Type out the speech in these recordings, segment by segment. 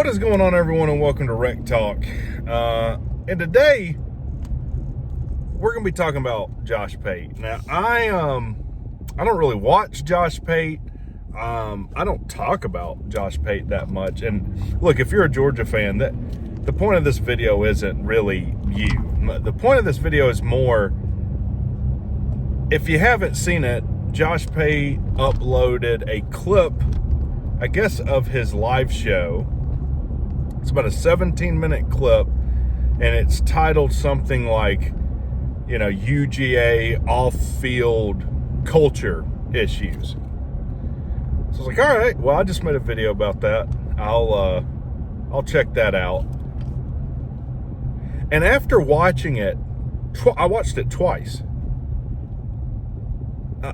What is going on, everyone, and welcome to Rec Talk. And today we're going to be talking about Josh Pate. Now, I don't really watch Josh Pate. I don't talk about Josh Pate that much. And look, if you're a Georgia fan, the point of this video isn't really you. The point of this video is more, if you haven't seen it, Josh Pate uploaded a clip, I guess, of his live show. It's about a 17-minute clip, and it's titled something like, UGA off-field culture issues. So I was like, all right, well, I just made a video about that. I'll check that out. And after watching it, I watched it twice.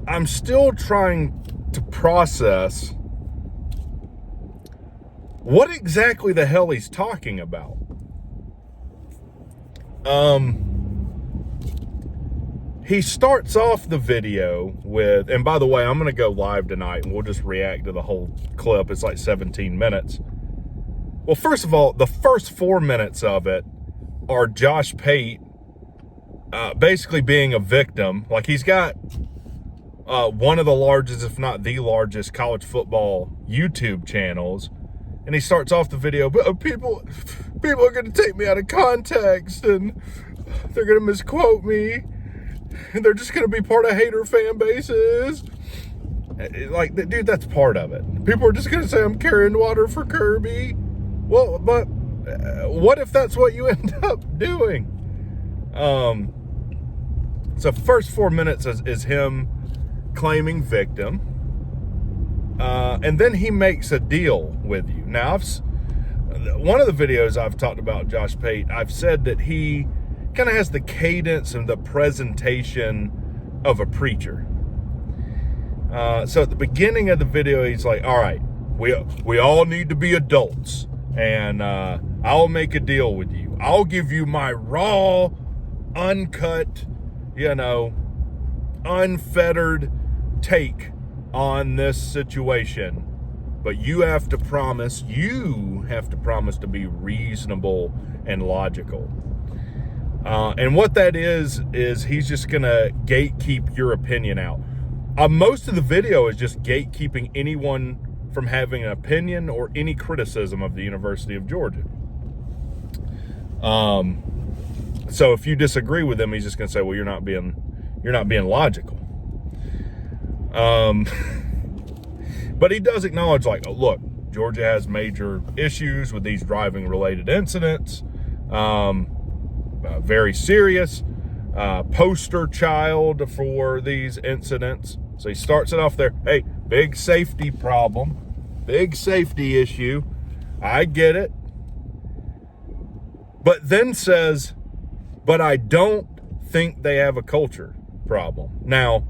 I'm still trying to process what exactly the hell he's talking about. He starts off the video with, and by the way, I'm going to go live tonight and we'll just react to the whole clip. It's like 17 minutes. Well, first of all, the first 4 minutes of it are Josh Pate basically being a victim. Like, he's got one of the largest, if not the largest, college football YouTube channels. And he starts off the video, but people are going to take me out of context, and they're going to misquote me, and they're just going to be part of hater fan bases. Like, dude, that's part of it. People are just going to say I'm carrying water for Kirby. Well, but what if that's what you end up doing? So first 4 minutes is him claiming victim. And then he makes a deal with you. Now, one of the videos I've talked about Josh Pate, I've said that he kind of has the cadence and the presentation of a preacher. So at the beginning of the video, he's like, all right, we all need to be adults, and I'll make a deal with you. I'll give you my raw, uncut, unfettered take on this situation, but you have to promise to be reasonable and logical. And what that is he's just gonna gatekeep your opinion out. Most of the video is just gatekeeping anyone from having an opinion or any criticism of the University of Georgia. So if you disagree with him, he's just gonna say, well, you're not being logical. But he does acknowledge, like, oh, look, Georgia has major issues with these driving related incidents. Very serious, poster child for these incidents. So he starts it off there. Hey, big safety problem, big safety issue. I get it. But then says, but I don't think they have a culture problem. Now,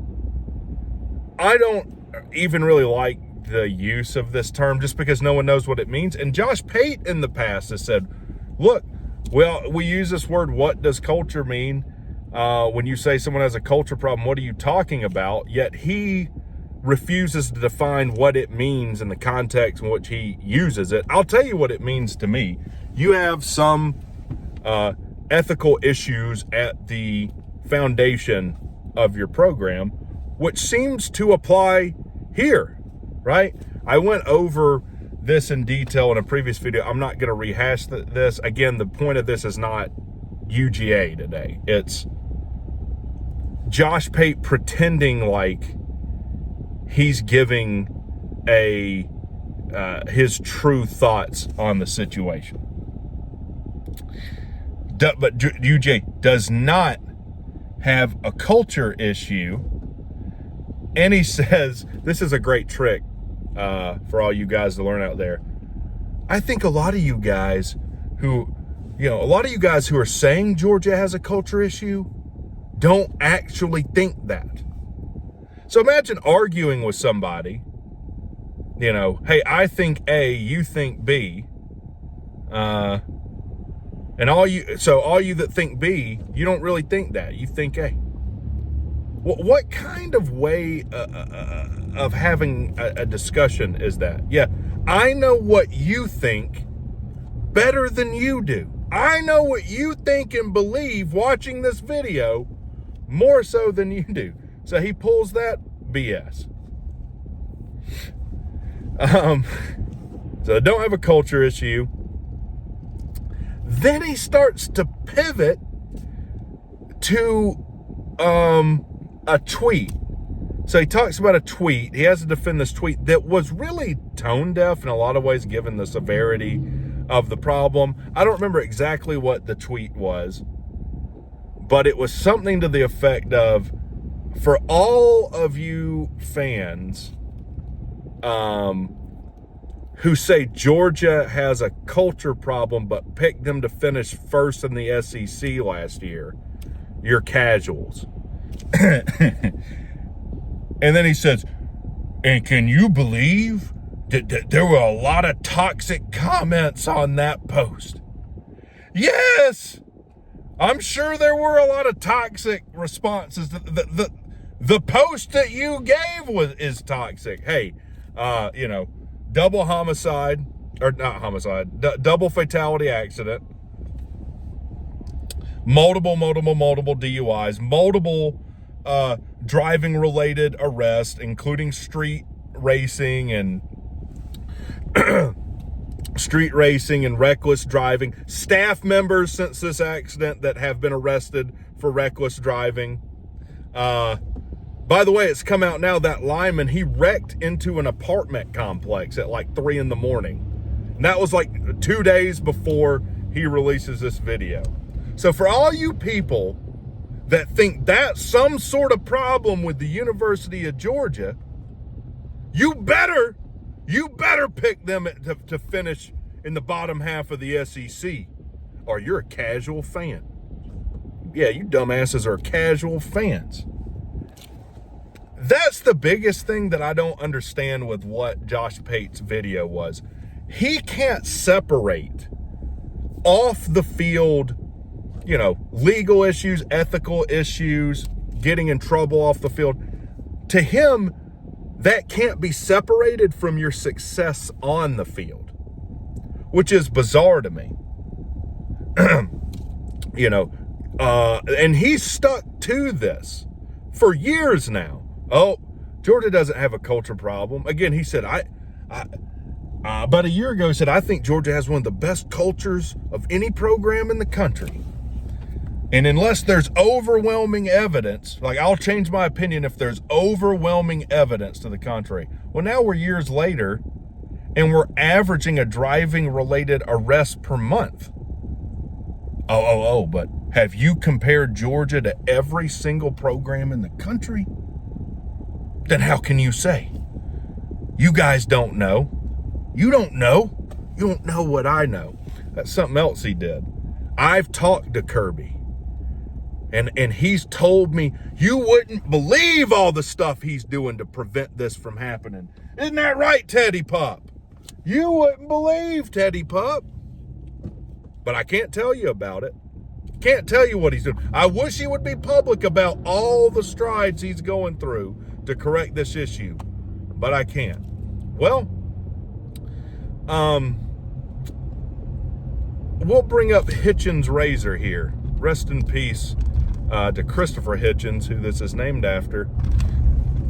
I don't even really like the use of this term just because no one knows what it means. And Josh Pate in the past has said, look, well, we use this word, what does culture mean? When you say someone has a culture problem, what are you talking about? Yet he refuses to define what it means in the context in which he uses it. I'll tell you what it means to me. You have some ethical issues at the foundation of your program, which seems to apply here, right? I went over this in detail in a previous video. I'm not going to rehash this. Again, the point of this is not UGA today. It's Josh Pate pretending like he's giving his true thoughts on the situation. But UGA does not have a culture issue. And he says, this is a great trick for all you guys to learn out there. I think a lot of you guys who are saying Georgia has a culture issue don't actually think that. So imagine arguing with somebody, hey, I think A, you think B, and all you that think B, you don't really think that, you think A. What kind of way of having a discussion is that? Yeah, I know what you think, better than you do. I know what you think and believe watching this video more so than you do. So he pulls that BS. So I don't have a culture issue. Then he starts to pivot to a tweet. So he talks about a tweet. He has to defend this tweet that was really tone deaf in a lot of ways, given the severity of the problem. I don't remember exactly what the tweet was, but it was something to the effect of, for all of you fans who say Georgia has a culture problem but picked them to finish first in the SEC last year, you're casuals. And then he says, and can you believe that there were a lot of toxic comments on that post? Yes, I'm sure there were a lot of toxic responses. The post that you gave is toxic. Hey, double homicide, or not homicide, double fatality accident, multiple DUIs, multiple driving related arrests, including street racing and reckless driving. Staff members since this accident that have been arrested for reckless driving. By the way, it's come out now that lineman, he wrecked into an apartment complex at like 3 a.m. And that was like 2 days before he releases this video. So for all you people that think that's some sort of problem with the University of Georgia, you better pick them to finish in the bottom half of the SEC, or you're a casual fan. Yeah, you dumbasses are casual fans. That's the biggest thing that I don't understand with what Josh Pate's video was. He can't separate off the field, legal issues, ethical issues, getting in trouble off the field. To him, that can't be separated from your success on the field, which is bizarre to me. And he's stuck to this for years now. Oh, Georgia doesn't have a culture problem. Again, he said, about a year ago, he said, I think Georgia has one of the best cultures of any program in the country. And unless there's overwhelming evidence, like I'll change my opinion if there's overwhelming evidence to the contrary. Well, now we're years later and we're averaging a driving related arrest per month. But have you compared Georgia to every single program in the country? Then how can you say? You guys don't know. You don't know. You don't know what I know. That's something else he did. I've talked to Kirby. And he's told me, you wouldn't believe all the stuff he's doing to prevent this from happening. Isn't that right, Teddy Pup? You wouldn't believe, Teddy Pup. But I can't tell you about it. Can't tell you what he's doing. I wish he would be public about all the strides he's going through to correct this issue, but I can't. Well, we'll bring up Hitchens Razor here. Rest in peace to Christopher Hitchens, who this is named after.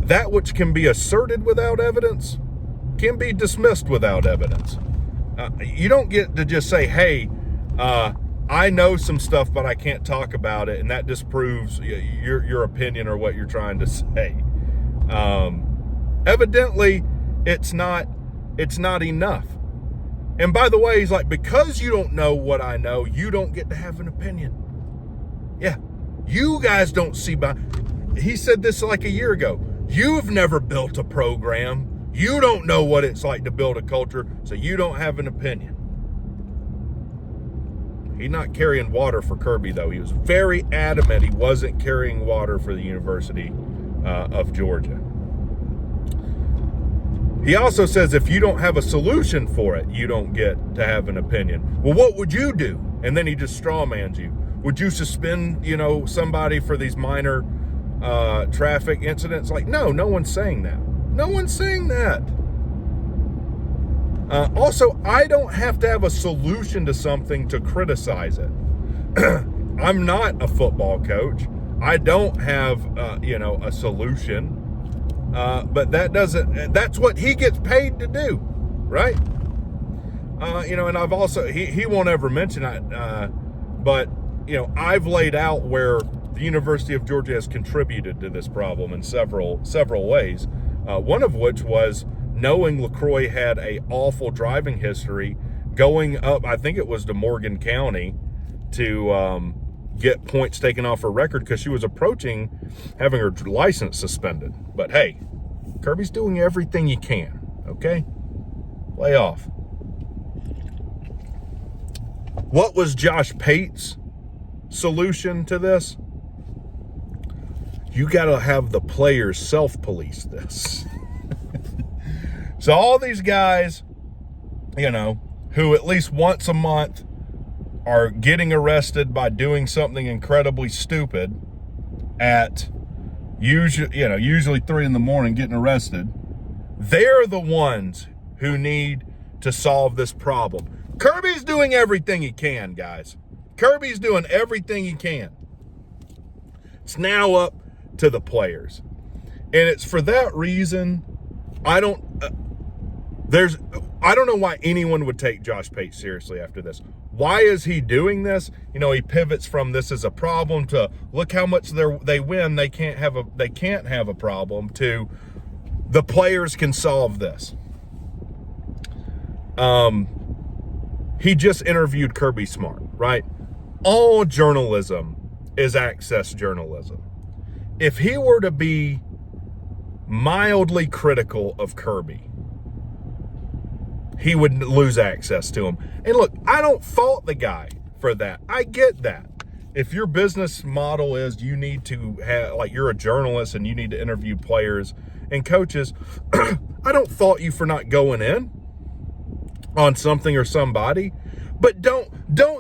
That which can be asserted without evidence can be dismissed without evidence. You don't get to just say, hey, I know some stuff, but I can't talk about it, and that disproves your opinion or what you're trying to say. Evidently, it's not enough. And by the way, he's like, because you don't know what I know, you don't get to have an opinion. Yeah, you guys don't see he said this like a year ago. You've never built a program. You don't know what it's like to build a culture, so you don't have an opinion. He's not carrying water for Kirby, though. He was very adamant he wasn't carrying water for the University of Georgia. He also says if you don't have a solution for it, you don't get to have an opinion. Well, what would you do? And then he just strawmans you. Would you suspend, somebody for these minor traffic incidents? Like, no one's saying that. No one's saying that. Also, I don't have to have a solution to something to criticize it. I'm not a football coach. I don't have, a solution. But that's what he gets paid to do, right? And I've also, he won't ever mention it, but, I've laid out where the University of Georgia has contributed to this problem in several ways. One of which was knowing LaCroix had a awful driving history going up, I think it was to Morgan County, to get points taken off her record because she was approaching having her license suspended. But hey, Kirby's doing everything he can, okay? Lay off. What was Josh Pate's solution to this? You got to have the players self-police this. So all these guys, who at least once a month are getting arrested by doing something incredibly stupid at usually 3 a.m, getting arrested, they're the ones who need to solve this problem. Kirby's doing everything he can, guys. Kirby's doing everything he can. It's now up to the players. And it's for that reason, I don't know why anyone would take Josh Pate seriously after this. Why is he doing this? He pivots from this is a problem to look how much they win. They can't have a problem to the players can solve this. He just interviewed Kirby Smart, right? All journalism is access journalism. If he were to be mildly critical of Kirby, he would lose access to him. And look, I don't fault the guy for that. I get that. If your business model is you need to have, you're a journalist and you need to interview players and coaches, I don't fault you for not going in on something or somebody, but don't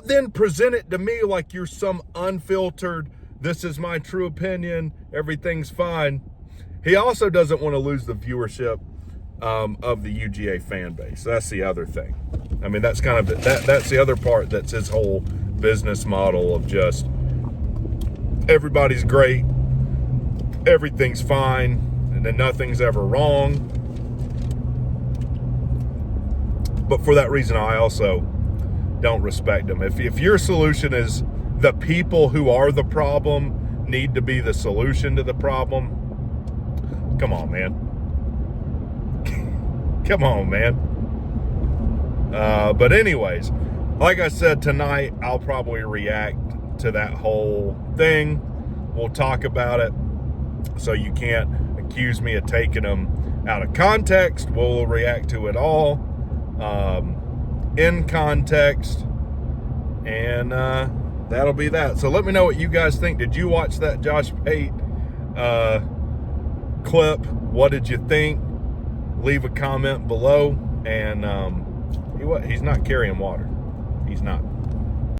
then present it to me like you're some unfiltered, this is my true opinion, everything's fine. He also doesn't want to lose the viewership of the UGA fan base. That's the other thing. I mean, that's kind of that's the other part. That's his whole business model of just everybody's great, everything's fine, and then nothing's ever wrong. But for that reason, I also don't respect him. If your solution is the people who are the problem need to be the solution to the problem, come on, man. Come on, man. But anyways, like I said, tonight I'll probably react to that whole thing. We'll talk about it, so you can't accuse me of taking them out of context. We'll react to it all in context, and that'll be that. So let me know what you guys think. Did you watch that Josh Pate clip? What did you think? Leave a comment below. And he's not carrying water. He's not.